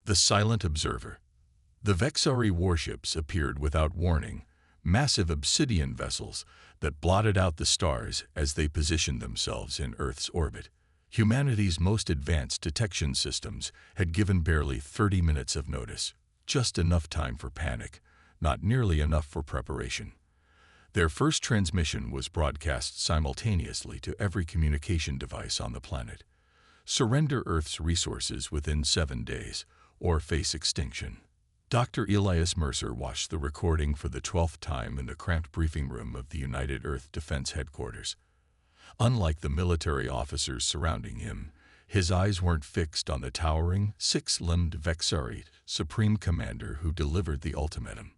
The Silent Observer. The Vexari warships appeared without warning, massive obsidian vessels that blotted out the stars as they positioned themselves in Earth's orbit. Humanity's most advanced detection systems had given barely 30 minutes of notice, just enough time for panic, not nearly enough for preparation. Their first transmission was broadcast simultaneously to every communication device on the planet. Surrender Earth's resources within 7 days, or face extinction. Dr. Elias Mercer watched the recording for the 12th time in the cramped briefing room of the United Earth Defense Headquarters. Unlike the military officers surrounding him, his eyes weren't fixed on the towering, six-limbed Vexari Supreme Commander who delivered the ultimatum.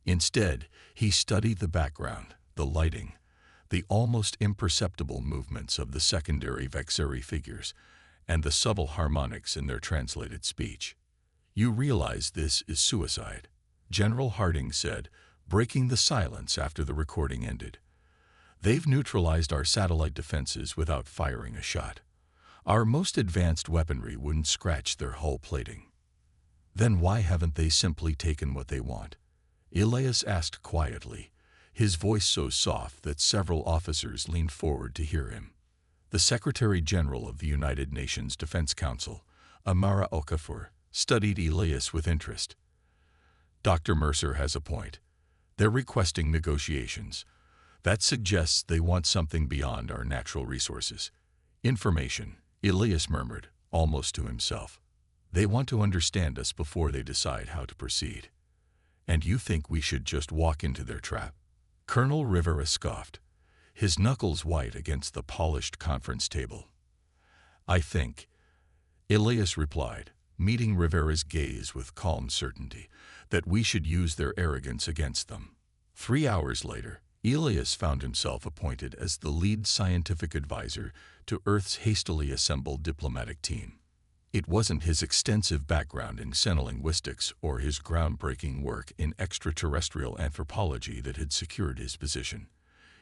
Instead, he studied the background, the lighting, the almost imperceptible movements of the secondary Vexari figures, and the subtle harmonics in their translated speech. "You realize this is suicide," General Harding said, breaking the silence after the recording ended. "They've neutralized our satellite defenses without firing a shot. Our most advanced weaponry wouldn't scratch their hull plating." "Then why haven't they simply taken what they want?" Elias asked quietly, his voice so soft that several officers leaned forward to hear him. The Secretary General of the United Nations Defense Council, Amara Okafor, studied Elias with interest. "Dr. Mercer has a point. They're requesting negotiations. That suggests they want something beyond our natural resources. Information," Elias murmured, almost to himself. "They want to understand us before they decide how to proceed." "And you think we should just walk into their trap?" Colonel Rivera scoffed, his knuckles white against the polished conference table. "I think," Elias replied, meeting Rivera's gaze with calm certainty, "that we should use their arrogance against them." 3 hours later, Elias found himself appointed as the lead scientific advisor to Earth's hastily assembled diplomatic team. It wasn't his extensive background in xenolinguistics or his groundbreaking work in extraterrestrial anthropology that had secured his position.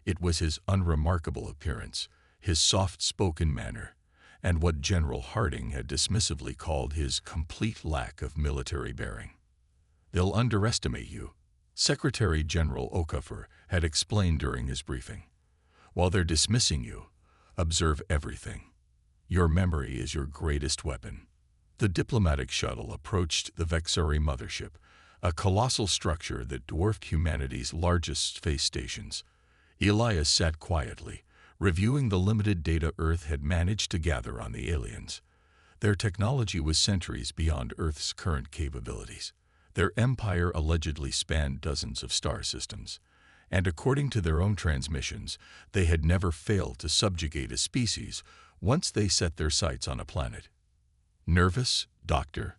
It was his unremarkable appearance, his soft-spoken manner, and what General Harding had dismissively called his complete lack of military bearing. "They'll underestimate you," Secretary General Okafor had explained during his briefing. "While they're dismissing you, observe everything. Your memory is your greatest weapon." The diplomatic shuttle approached the Vexari mothership, a colossal structure that dwarfed humanity's largest space stations. Elias sat quietly, reviewing the limited data Earth had managed to gather on the aliens. Their technology was centuries beyond Earth's current capabilities. Their empire allegedly spanned dozens of star systems, and according to their own transmissions, they had never failed to subjugate a species once they set their sights on a planet. "Nervous, Doctor?"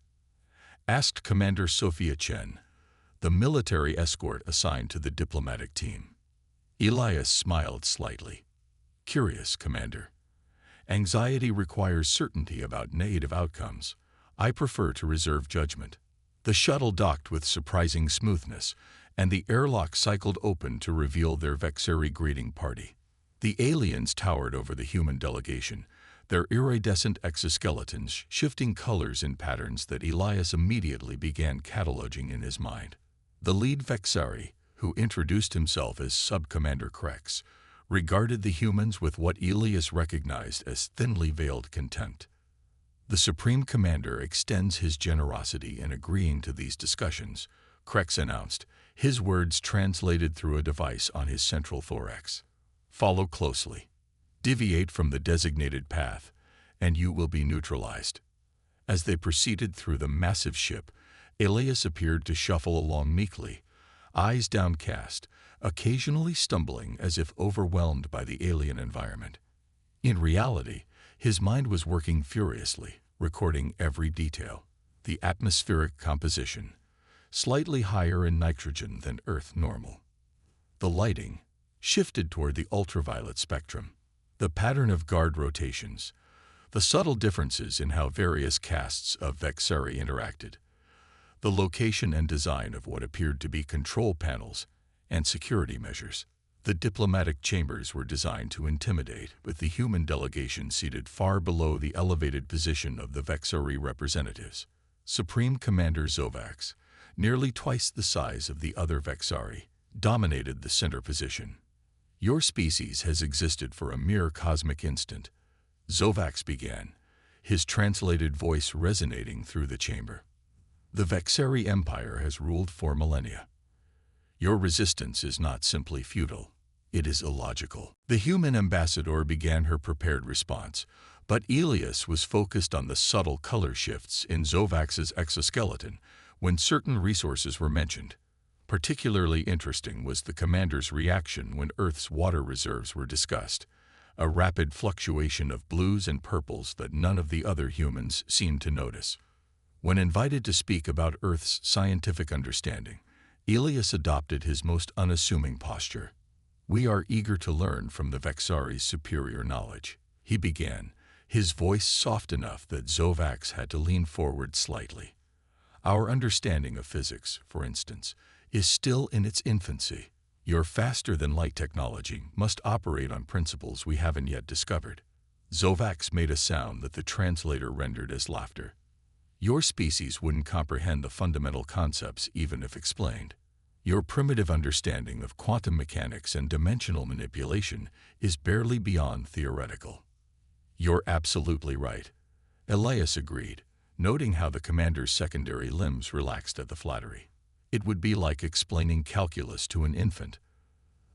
asked Commander Sophia Chen, the military escort assigned to the diplomatic team. Elias smiled slightly. "Curious, Commander. Anxiety requires certainty about negative outcomes. I prefer to reserve judgment." The shuttle docked with surprising smoothness, and the airlock cycled open to reveal their Vexari greeting party. The aliens towered over the human delegation, their iridescent exoskeletons shifting colors and patterns that Elias immediately began cataloging in his mind. The lead Vexari, who introduced himself as Sub-Commander Krex, regarded the humans with what Elias recognized as thinly veiled contempt. "The Supreme Commander extends his generosity in agreeing to these discussions," Krex announced, his words translated through a device on his central thorax. "Follow closely. Deviate from the designated path, and you will be neutralized." As they proceeded through the massive ship, Elias appeared to shuffle along meekly, eyes downcast, occasionally stumbling as if overwhelmed by the alien environment. In reality, his mind was working furiously, recording every detail: the atmospheric composition, slightly higher in nitrogen than Earth normal; the lighting, shifted toward the ultraviolet spectrum; the pattern of guard rotations; the subtle differences in how various castes of Vexari interacted; the location and design of what appeared to be control panels and security measures. The diplomatic chambers were designed to intimidate, with the human delegation seated far below the elevated position of the Vexari representatives. Supreme Commander Zovax, nearly twice the size of the other Vexari, dominated the center position. Your species has existed for a mere cosmic instant, Zovax began, his translated voice resonating through the chamber. The Vexari Empire has ruled for millennia. Your resistance is not simply futile, it is illogical. The human ambassador began her prepared response, but Elias was focused on the subtle color shifts in Zovax's exoskeleton when certain resources were mentioned. Particularly interesting was the commander's reaction when Earth's water reserves were discussed, a rapid fluctuation of blues and purples that none of the other humans seemed to notice. When invited to speak about Earth's scientific understanding, Elias adopted his most unassuming posture. "We are eager to learn from the Vexari's superior knowledge," he began, his voice soft enough that Zovax had to lean forward slightly. "Our understanding of physics, for instance, is still in its infancy. Your faster-than-light technology must operate on principles we haven't yet discovered." Zovax made a sound that the translator rendered as laughter. "Your species wouldn't comprehend the fundamental concepts even if explained. Your primitive understanding of quantum mechanics and dimensional manipulation is barely beyond theoretical." "You're absolutely right," Elias agreed, noting how the commander's secondary limbs relaxed at the flattery. "It would be like explaining calculus to an infant.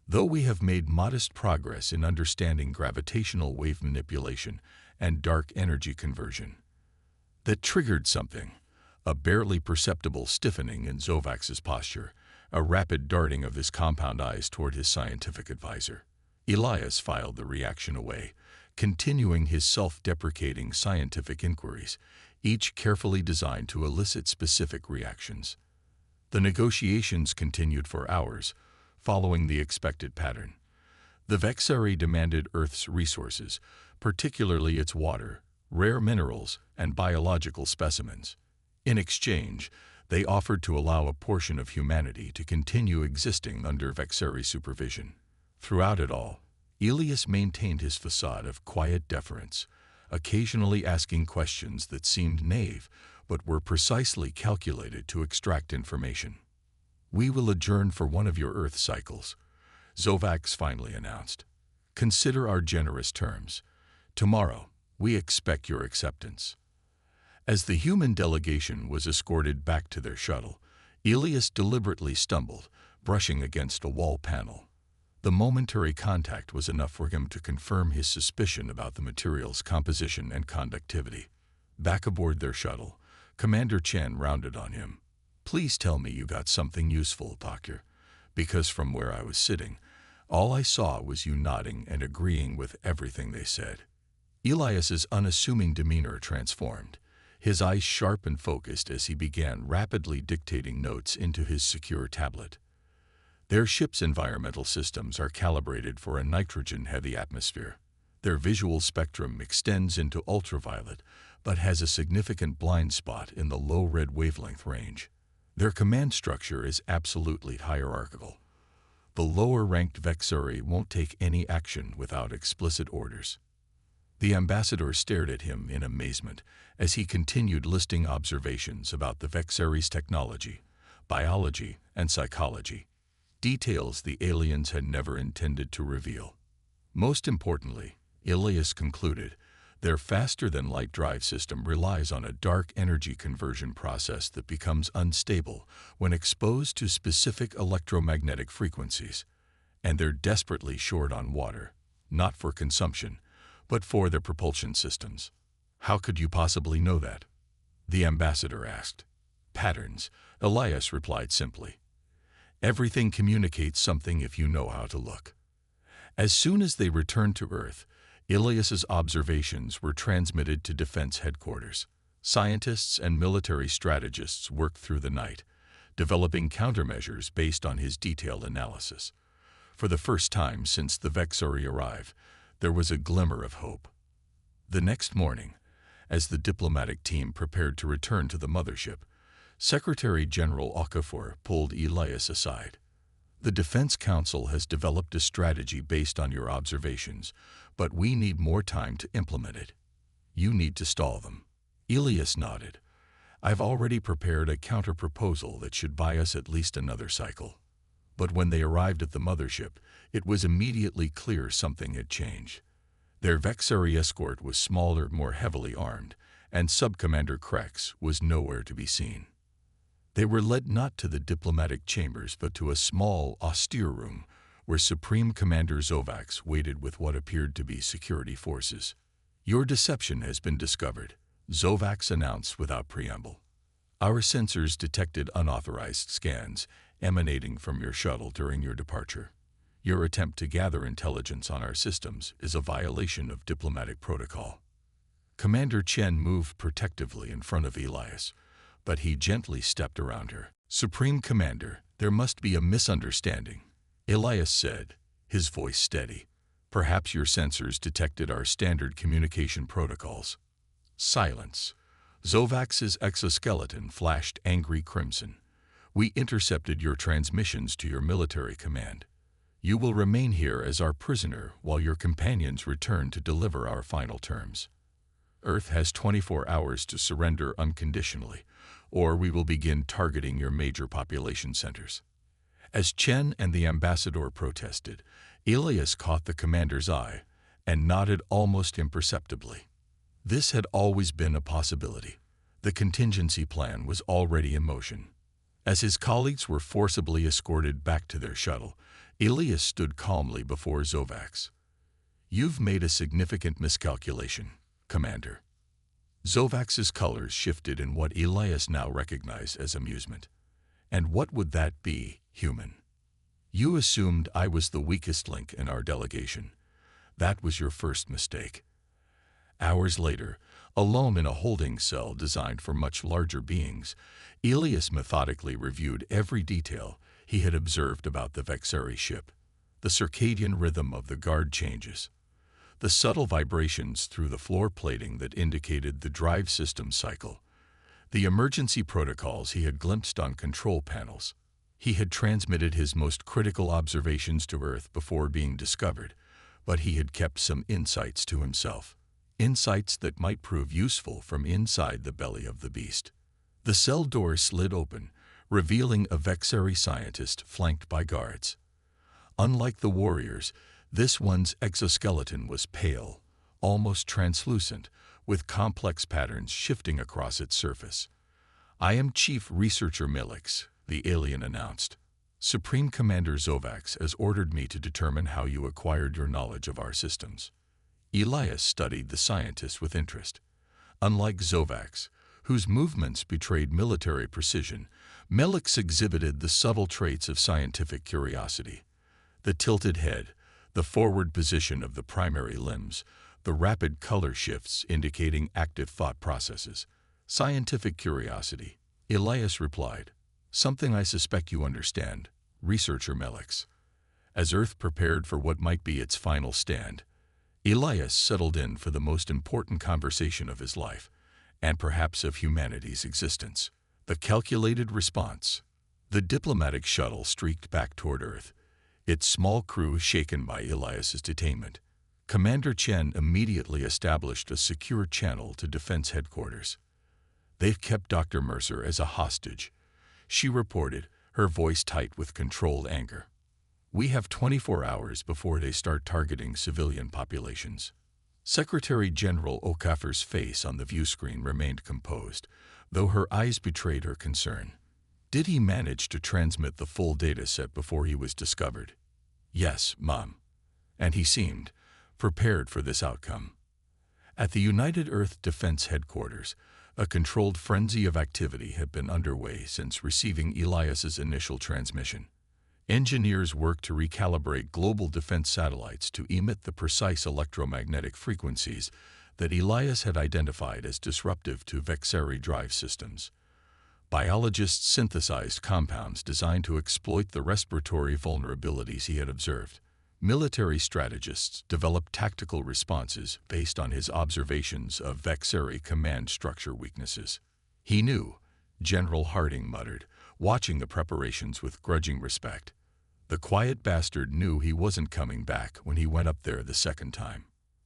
Though we have made modest progress in understanding gravitational wave manipulation and dark energy conversion." That triggered something, a barely perceptible stiffening in Zovax's posture, a rapid darting of his compound eyes toward his scientific advisor. Elias filed the reaction away, continuing his self-deprecating scientific inquiries, each carefully designed to elicit specific reactions. The negotiations continued for hours, following the expected pattern. The Vexari demanded Earth's resources, particularly its water, rare minerals, and biological specimens. In exchange, they offered to allow a portion of humanity to continue existing under Vexari supervision. Throughout it all, Elias maintained his facade of quiet deference, occasionally asking questions that seemed naive but were precisely calculated to extract information. "We will adjourn for one of your Earth cycles," Zovax finally announced. "Consider our generous terms. Tomorrow, we expect your acceptance." As the human delegation was escorted back to their shuttle, Elias deliberately stumbled, brushing against a wall panel. The momentary contact was enough for him to confirm his suspicion about the material's composition and conductivity. Back aboard their shuttle, Commander Chen rounded on him. "Please tell me you got something useful, Doctor, because from where I was sitting, all I saw was you nodding and agreeing with everything they said." Elias's unassuming demeanor transformed, his eyes sharp and focused as he began rapidly dictating notes into his secure tablet. Their ship's environmental systems are calibrated for a nitrogen-heavy atmosphere. Their visual spectrum extends into ultraviolet, but has a significant blind spot in the low-red wavelength range. Their command structure is absolutely hierarchical. The lower-ranked Vexari won't take any action without explicit orders. The ambassador stared at him in amazement as he continued listing observations about the Vexari's technology, biology, and psychology, details the aliens had never intended to reveal. Most importantly, Elias concluded, their faster-than-light drive system relies on a dark energy conversion process that becomes unstable when exposed to specific electromagnetic frequencies, and they're desperately short on water, not for consumption, but for their propulsion systems. "How could you possibly know that?" the ambassador asked. "Patterns," Elias replied simply. "Everything communicates something if you know how to look." As soon as they returned to Earth, Elias's observations were transmitted to Defense Headquarters. Scientists and military strategists worked through the night, developing countermeasures based on his detailed analysis. For the first time since the Vexari arrived, there was a glimmer of hope. The next morning, as the diplomatic team prepared to return to the mothership, Secretary General Okafor pulled Elias aside. "The Defense Council has developed a strategy based on your observations, but we need more time to implement it. You need to stall them." Elias nodded. I've already prepared a counter-proposal that should buy us at least another cycle. But when they arrived at the mothership, it was immediately clear something had changed. Their Vexari escort was smaller, more heavily armed, and Subcommander Krex was nowhere to be seen. They were led not to the diplomatic chambers but to a small, austere room where Supreme Commander Zovax waited with what appeared to be security forces. "Your deception has been discovered," Zovax announced without preamble. "Our sensors detected unauthorized scans emanating from your shuttle during your departure. Your attempt to gather intelligence on our systems is a violation of diplomatic protocol." Commander Chen moved protectively in front of Elias, but he gently stepped around her. "Supreme Commander, there must be a misunderstanding," Elias said, his voice steady. "Perhaps your sensors detected our standard communication protocols." Silence. Zovax's exoskeleton flashed angry crimson. "We intercepted your transmissions to your military command. You will remain here as our prisoner while your companions return to deliver our final terms. Earth has 24 hours to surrender unconditionally, or we will begin targeting your major population centers." As Chen and the ambassador protested, Elias caught the commander's eye and nodded almost imperceptibly. This had always been a possibility. The contingency plan was already in motion. As his colleagues were forcibly escorted back to their shuttle, Elias stood calmly before Zovax. "You've made a significant miscalculation, Commander." Zovax's colors shifted in what Elias now recognized as amusement. "And what would that be, human? You assumed I was the weakest link in our delegation. That was your first mistake." Hours later, alone in a holding cell designed for much larger beings, Elias methodically reviewed every detail he had observed about the Vexari ship. The circadian rhythm of the guard changes, the subtle vibrations through the floor plating that indicated the drive system cycle, the emergency protocols he had glimpsed on control panels. He had transmitted his most critical observations to Earth before being discovered, but he had kept some insights to himself. Insights that might prove useful from inside the belly of the beast. The cell door slid open, revealing a Vexari scientist flanked by guards. Unlike the warriors, this one's exoskeleton was pale, almost translucent, with complex patterns shifting across its surface. "I am Chief Researcher Milix," the alien announced. "Supreme Commander Zovax has ordered me to determine how you acquired your knowledge of our systems." Elias studied the scientist with interest. Unlike Zovax, whose movements betrayed military precision, Milix exhibited the subtle traits of scientific curiosity. The tilted head, the forward position of the primary limbs, the rapid color shifts indicating active thought processes. "Scientific curiosity," Elias replied. "Something I suspect you understand, Researcher Milix." As Earth prepared for what might be its final stand, Elias settled in for the most important conversation of his life, and perhaps of humanity's existence. The calculated response. The diplomatic shuttle streaked back toward Earth, its small crew shaken by Elias's detainment. Commander Chen immediately established a secure channel to Defense Headquarters. "They've kept Dr. Mercer as a hostage," she reported, her voice tight with controlled anger. "We have 24 hours before they start targeting civilian populations." Secretary General Okafor's face on the view screen remained composed, though her eyes betrayed her concern. Did he manage to transmit the full data set before he was discovered? "Yes, Mom." And he seemed prepared for this outcome. At the United Earth Defense Headquarters, a controlled frenzy of activity had been underway since receiving Elias's initial transmission. Engineers worked to recalibrate global defense satellites to emit the precise electromagnetic frequencies that Elias had identified as disruptive to Vexari drive systems. Biologists synthesized compounds designed to exploit the respiratory vulnerabilities he had observed. Military strategists developed tactical responses based on his observations of Vexari command structure weaknesses. "He knew," General Harding muttered, watching the preparations with grudging respect. "The quiet bastard knew he wasn't coming back when he went up there the second time."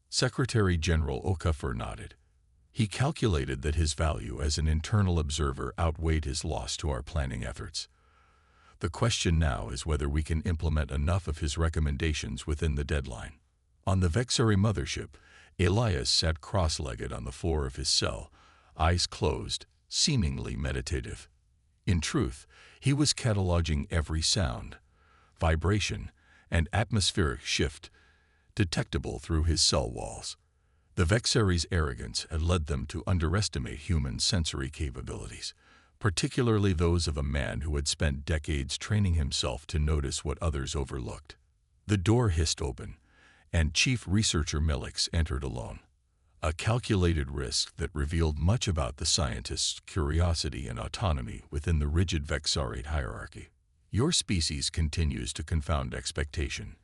Secretary General Okafor nodded. He calculated that his value as an internal observer outweighed his loss to our planning efforts. The question now is whether we can implement enough of his recommendations within the deadline. On the Vexari mothership, Elias sat cross-legged on the floor of his cell, eyes closed, seemingly meditative. In truth, he was cataloging every sound, vibration, and atmospheric shift detectable through his cell walls. The Vexari's arrogance had led them to underestimate human sensory capabilities, particularly those of a man who had spent decades training himself to notice what others overlooked. The door hissed open, and Chief Researcher Melix entered alone. A calculated risk that revealed much about the scientist's curiosity and autonomy within the rigid Vexarite hierarchy. "Your species continues to confound expectation,"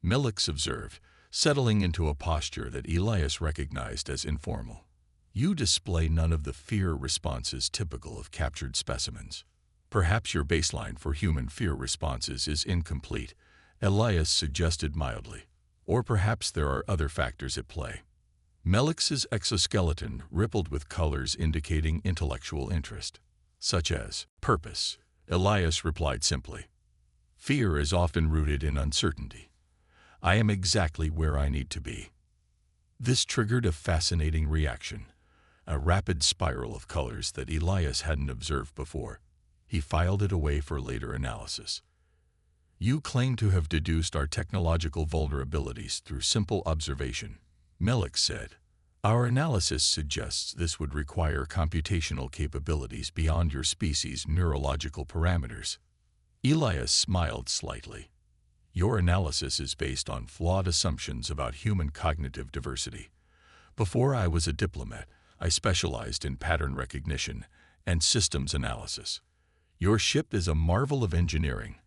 Melix observed, settling into a posture that Elias recognized as informal. "You display none of the fear responses typical of captured specimens. Perhaps your baseline for human fear responses is incomplete," Elias suggested mildly. "Or perhaps there are other factors at play." Melix's exoskeleton rippled with colors indicating intellectual interest. "Such as purpose," Elias replied simply. "Fear is often rooted in uncertainty. I am exactly where I need to be." This triggered a fascinating reaction, a rapid spiral of colors that Elias hadn't observed before. He filed it away for later analysis. "You claim to have deduced our technological vulnerabilities through simple observation," Melix said. "Our analysis suggests this would require computational capabilities beyond your species' neurological parameters." Elias smiled slightly. "Your analysis is based on flawed assumptions about human cognitive diversity. Before I was a diplomat, I specialized in pattern recognition and systems analysis. Your ship is a marvel of engineering,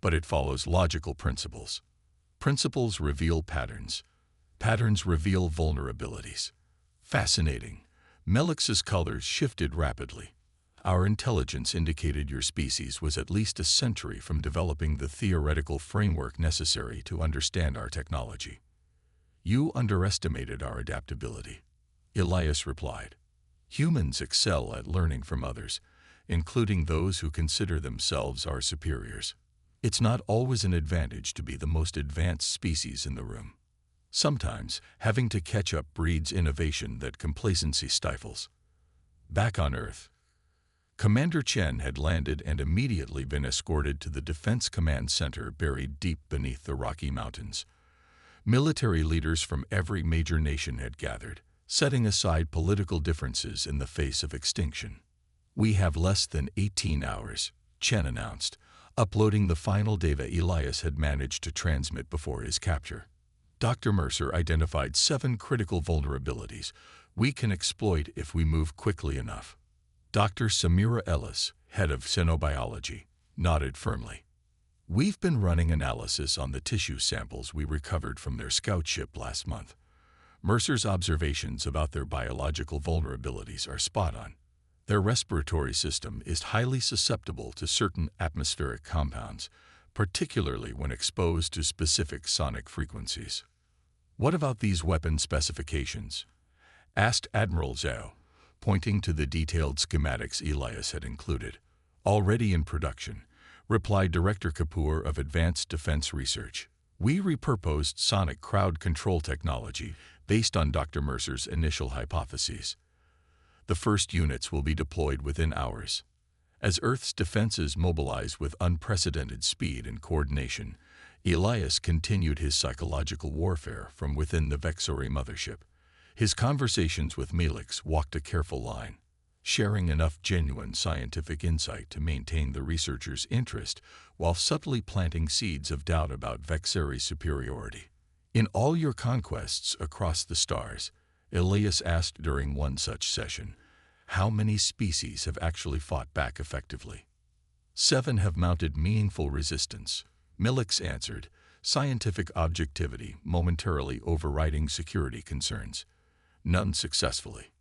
but it follows logical principles. Principles reveal patterns. Patterns reveal vulnerabilities." "Fascinating." Melix's colors shifted rapidly. "Our intelligence indicated your species was at least a century from developing the theoretical framework necessary to understand our technology." "You underestimated our adaptability," Elias replied. "Humans excel at learning from others, including those who consider themselves our superiors. It's not always an advantage to be the most advanced species in the room. Sometimes, having to catch up breeds innovation that complacency stifles." Back on Earth, Commander Chen had landed and immediately been escorted to the Defense Command Center buried deep beneath the Rocky Mountains. Military leaders from every major nation had gathered, setting aside political differences in the face of extinction. "We have less than 18 hours, Chen announced, uploading the final data Elias had managed to transmit before his capture. "Dr. Mercer identified 7 critical vulnerabilities we can exploit if we move quickly enough." Dr. Samira Ellis, head of xenobiology, nodded firmly. "We've been running analysis on the tissue samples we recovered from their scout ship last month. Mercer's observations about their biological vulnerabilities are spot on. Their respiratory system is highly susceptible to certain atmospheric compounds, particularly when exposed to specific sonic frequencies." "What about these weapon specifications?" asked Admiral Zhao, pointing to the detailed schematics Elias had included. "Already in production," replied Director Kapoor of Advanced Defense Research. "We repurposed sonic crowd control technology based on Dr. Mercer's initial hypotheses. The first units will be deployed within hours. As Earth's defenses mobilize with unprecedented speed and coordination, Elias continued his psychological warfare from within the Vexari mothership. His conversations with Melix walked a careful line, sharing enough genuine scientific insight to maintain the researcher's interest while subtly planting seeds of doubt about Vexari's superiority. "In all your conquests across the stars," Elias asked during one such session, "how many species have actually fought back effectively?" "7 have mounted meaningful resistance," Melix answered, scientific objectivity momentarily overriding security concerns. "None successfully."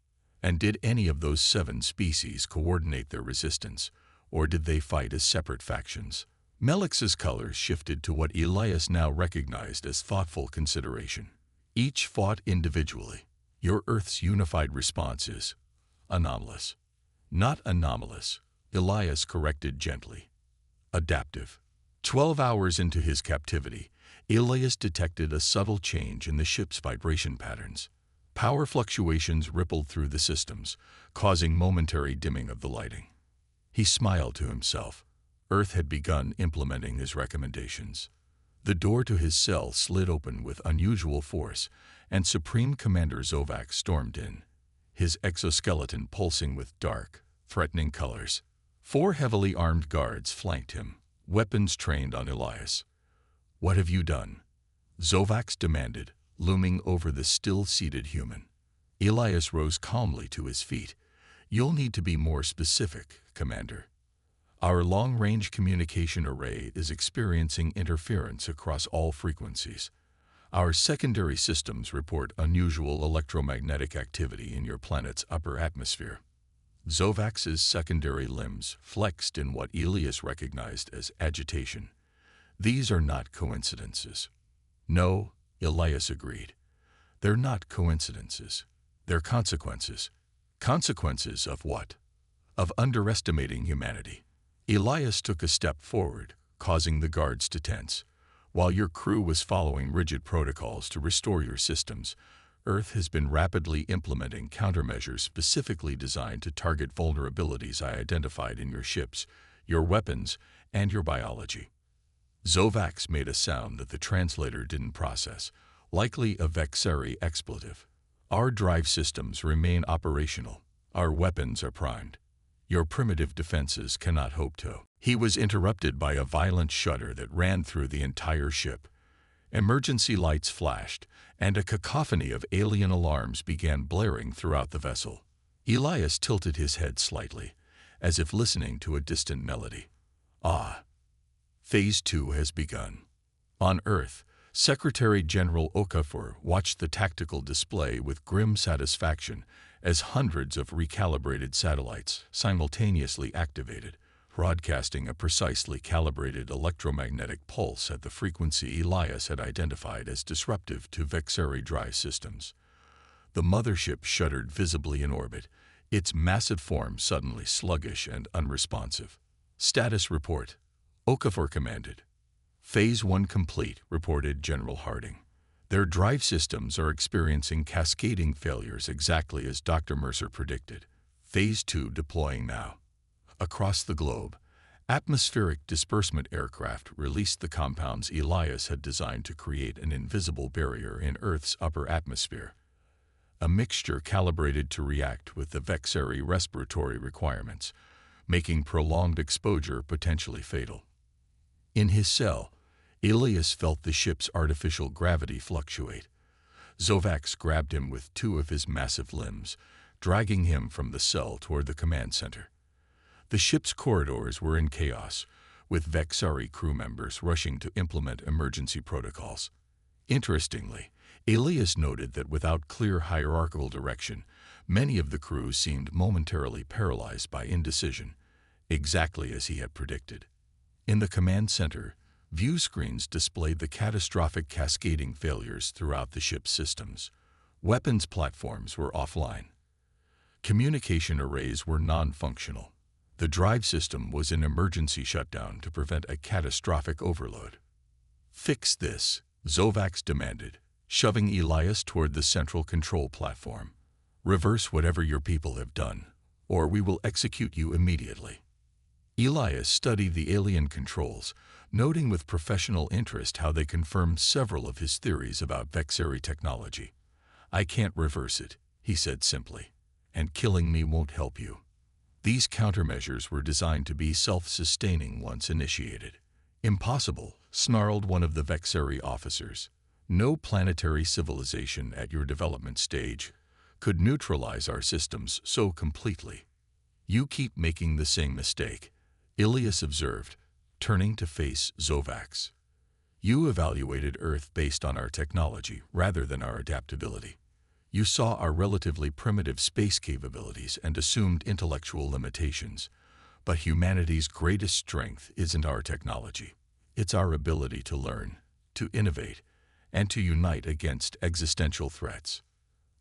"And did any of those 7 species coordinate their resistance, or did they fight as separate factions?" Melix's colors shifted to what Elias now recognized as thoughtful consideration. "Each fought individually. Your Earth's unified response is anomalous. Not anomalous, Elias corrected gently. Adaptive. 12 hours into his captivity, Elias detected a subtle change in the ship's vibration patterns. Power fluctuations rippled through the systems, causing momentary dimming of the lighting. He smiled to himself. Earth had begun implementing his recommendations. The door to his cell slid open with unusual force, and Supreme Commander Zovac stormed in, his exoskeleton pulsing with dark, threatening colors. 4 heavily armed guards flanked him, weapons trained on Elias. "What have you done?" Zovac demanded, looming over the still-seated human. Elias rose calmly to his feet. "You'll need to be more specific, Commander. Our long-range communication array is experiencing interference across all frequencies. Our secondary systems report unusual electromagnetic activity in your planet's upper atmosphere." Zovac's secondary limbs flexed in what Elias recognized as agitation. "These are not coincidences." "No," Elias agreed. "They're not coincidences. They're consequences." Consequences of what? Of underestimating humanity. Elias took a step forward, causing the guards to tense. "While your crew was following rigid protocols to restore your systems, Earth has been rapidly implementing countermeasures specifically designed to target vulnerabilities I identified in your ships, your weapons, and your biology." Zovac made a sound that the translator didn't process, likely a Vexari expletive. "Our drive systems remain operational. Our weapons are primed. Your primitive defenses cannot hope to." He was interrupted by a violent shudder that ran through the entire ship. Emergency lights flashed, and a cacophony of alien alarms began blaring throughout the vessel. Elias tilted his head slightly, as if listening to a distant melody. "Ah. Phase 2 has begun." On Earth, Secretary General Okafor watched the tactical display with grim satisfaction as hundreds of recalibrated satellites simultaneously activated, broadcasting a precisely calibrated electromagnetic pulse at the frequency Elias had identified as disruptive to Vexari drive systems. The mothership shuddered visibly in orbit, its massive form suddenly sluggish and unresponsive. "Status report," Okafor commanded. "Phase 1 complete," reported General Harding. "Their drive systems are experiencing cascading failures exactly as Dr. Mercer predicted. Phase 2 deploying now." Across the globe, atmospheric disbursement aircraft released the compounds Elias had designed to create an invisible barrier in Earth's upper atmosphere, a mixture calibrated to react with the Vexari respiratory requirements, making prolonged exposure potentially fatal. In his cell, Elias felt the ship's artificial gravity fluctuate. Zovac grabbed him with 2 of his massive limbs, dragging him from the cell toward the command center. The ship's corridors were in chaos, with Vexari crew members rushing to implement emergency protocols. Interestingly, Elias noted that without clear hierarchical direction, many of the crew seemed momentarily paralyzed by indecision, exactly as he had predicted. In the command center, view screens displayed the catastrophic cascading failures throughout the ship's systems. Weapons platforms were offline. Communication arrays were non-functional. The drive system was in emergency shutdown to prevent a catastrophic overload. "Fix this," Zovac demanded, shoving Elias toward the central control platform. "Reverse whatever your people have done, or we will execute you immediately." Elias studied the alien controls, noting with professional interest how they confirmed several of his theories about Vexari technology. "I can't reverse it," he said simply, "and killing me won't help you." These countermeasures were designed to be self-sustaining once initiated. "Impossible," snarled one of the Vexari officers. "No planetary civilization at your development stage could neutralize our systems so completely." "You keep making the same mistake," Elias observed, turning to face Zovac. "You evaluated Earth based on our technology rather than our adaptability. You saw our relatively primitive space capabilities and assumed intellectual limitations. But humanity's greatest strength isn't our technology. It's our ability to learn, to innovate, and to unite against existential threats."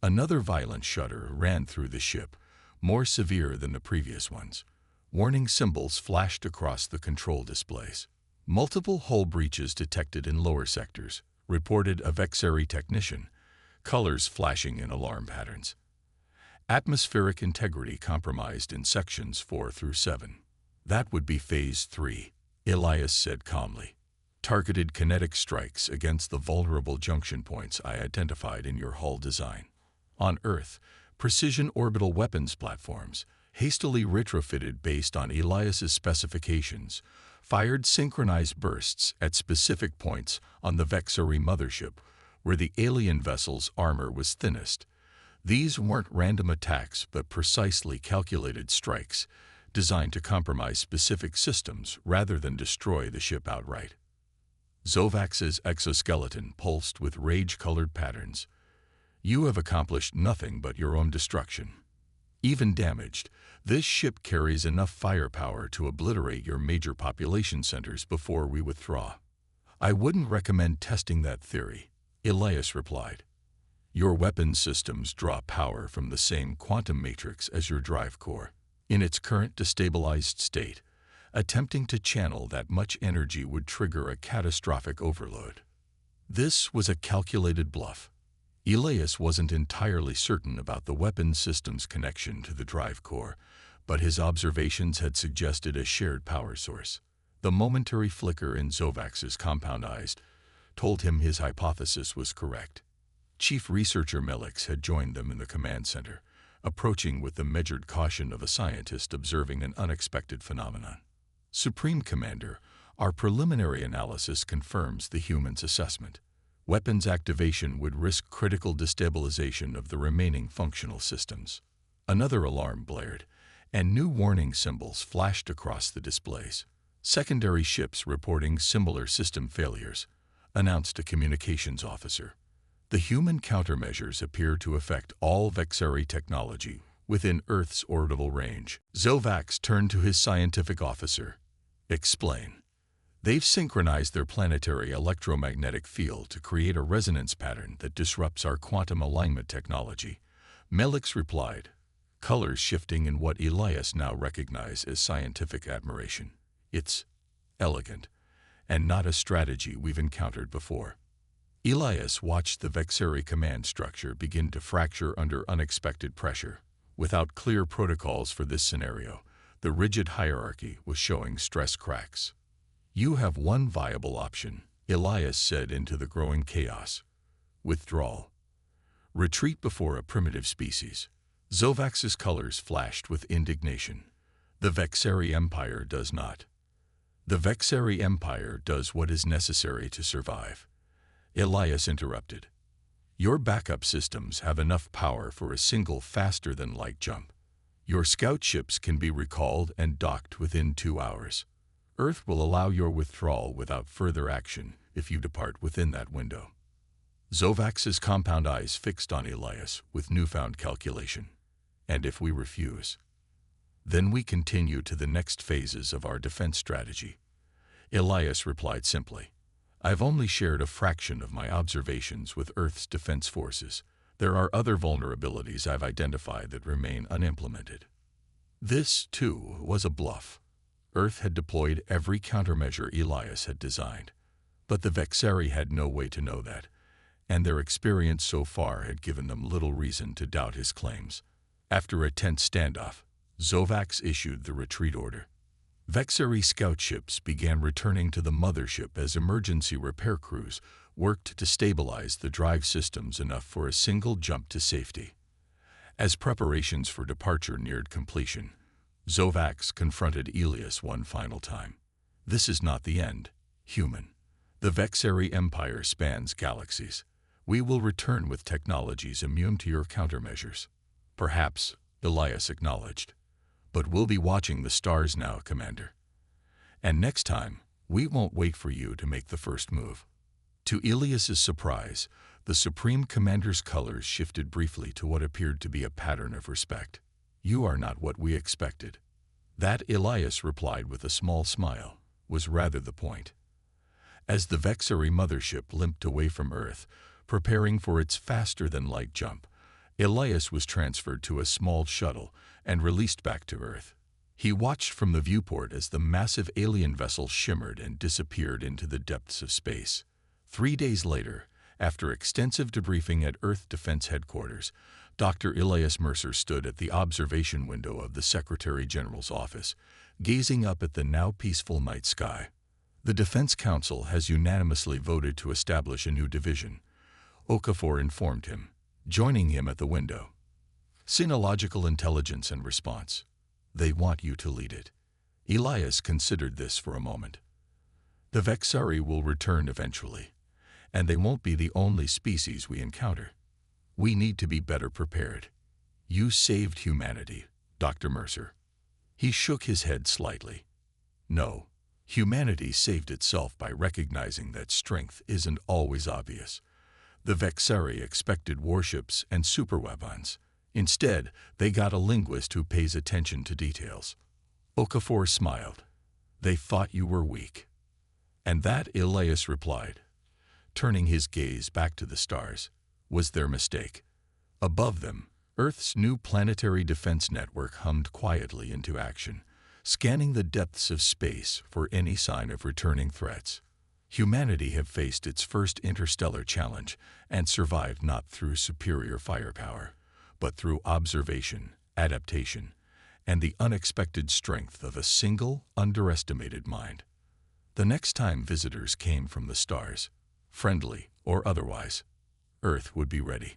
Another violent shudder ran through the ship, more severe than the previous ones. Warning symbols flashed across the control displays. Multiple hull breaches detected in lower sectors, reported a Vexari technician, colors flashing in alarm patterns. Atmospheric integrity compromised in sections 4 through 7. That would be Phase 3, Elias said calmly. Targeted kinetic strikes against the vulnerable junction points I identified in your hull design. On Earth, precision orbital weapons platforms, hastily retrofitted based on Elias's specifications, fired synchronized bursts at specific points on the Vexari mothership, where the alien vessel's armor was thinnest. These weren't random attacks but precisely calculated strikes, designed to compromise specific systems rather than destroy the ship outright. Zovax's exoskeleton pulsed with rage-colored patterns. You have accomplished nothing but your own destruction. Even damaged, this ship carries enough firepower to obliterate your major population centers before we withdraw. I wouldn't recommend testing that theory, Elias replied. Your weapon systems draw power from the same quantum matrix as your drive core. In its current destabilized state, attempting to channel that much energy would trigger a catastrophic overload. This was a calculated bluff. Elias wasn't entirely certain about the weapon system's connection to the drive core, but his observations had suggested a shared power source. The momentary flicker in Zovax's compound eyes told him his hypothesis was correct. Chief Researcher Melix had joined them in the command center, approaching with the measured caution of a scientist observing an unexpected phenomenon. Supreme Commander, our preliminary analysis confirms the human's assessment. Weapons activation would risk critical destabilization of the remaining functional systems. Another alarm blared, and new warning symbols flashed across the displays. Secondary ships reporting similar system failures, announced a communications officer. The human countermeasures appear to affect all Vexari technology within Earth's orbital range. Zovax turned to his scientific officer. Explain. They've synchronized their planetary electromagnetic field to create a resonance pattern that disrupts our quantum alignment technology. Melix replied, colors shifting in what Elias now recognized as scientific admiration. It's elegant, and not a strategy we've encountered before. Elias watched the Vexari command structure begin to fracture under unexpected pressure. Without clear protocols for this scenario, the rigid hierarchy was showing stress cracks. You have one viable option, Elias said into the growing chaos. Withdrawal. Retreat before a primitive species. Zovax's colors flashed with indignation. The Vexari Empire does not. The Vexari Empire does what is necessary to survive. Elias interrupted. Your backup systems have enough power for a single faster-than-light jump. Your scout ships can be recalled and docked within 2 hours. Earth will allow your withdrawal without further action if you depart within that window. Zovax's compound eyes fixed on Elias with newfound calculation. And if we refuse? Then we continue to the next phases of our defense strategy. Elias replied simply. I've only shared a fraction of my observations with Earth's defense forces. There are other vulnerabilities I've identified that remain unimplemented. This, too, was a bluff. Earth had deployed every countermeasure Elias had designed, but the Vexari had no way to know that, and their experience so far had given them little reason to doubt his claims. After a tense standoff, Zovax issued the retreat order. Vexari scout ships began returning to the mothership as emergency repair crews worked to stabilize the drive systems enough for a single jump to safety. As preparations for departure neared completion, Zovax confronted Elias one final time. This is not the end, human. The Vexari Empire spans galaxies. We will return with technologies immune to your countermeasures. Perhaps, Elias acknowledged. But we'll be watching the stars now, Commander. And next time, we won't wait for you to make the first move. To Elias's surprise, the Supreme Commander's colors shifted briefly to what appeared to be a pattern of respect. You are not what we expected. That, Elias replied with a small smile, was rather the point. As the Vexari mothership limped away from Earth, preparing for its faster-than-light jump, Elias was transferred to a small shuttle and released back to Earth. He watched from the viewport as the massive alien vessel shimmered and disappeared into the depths of space. 3 days later, after extensive debriefing at Earth Defense Headquarters, Dr. Elias Mercer stood at the observation window of the Secretary General's office, gazing up at the now peaceful night sky. The Defense Council has unanimously voted to establish a new division, Okafor informed him, joining him at the window. Sinological Intelligence and Response. They want you to lead it. Elias considered this for a moment. The Vexari will return eventually, and they won't be the only species we encounter. We need to be better prepared. You saved humanity, Dr. Mercer. He shook his head slightly. No, humanity saved itself by recognizing that strength isn't always obvious. The Vexari expected warships and superweapons. Instead, they got a linguist who pays attention to details. Okafor smiled. They thought you were weak. And that, Elias replied, turning his gaze back to the stars, was their mistake. Above them, Earth's new planetary defense network hummed quietly into action, scanning the depths of space for any sign of returning threats. Humanity had faced its first interstellar challenge and survived not through superior firepower, but through observation, adaptation, and the unexpected strength of a single, underestimated mind. The next time visitors came from the stars, friendly or otherwise, Earth would be ready.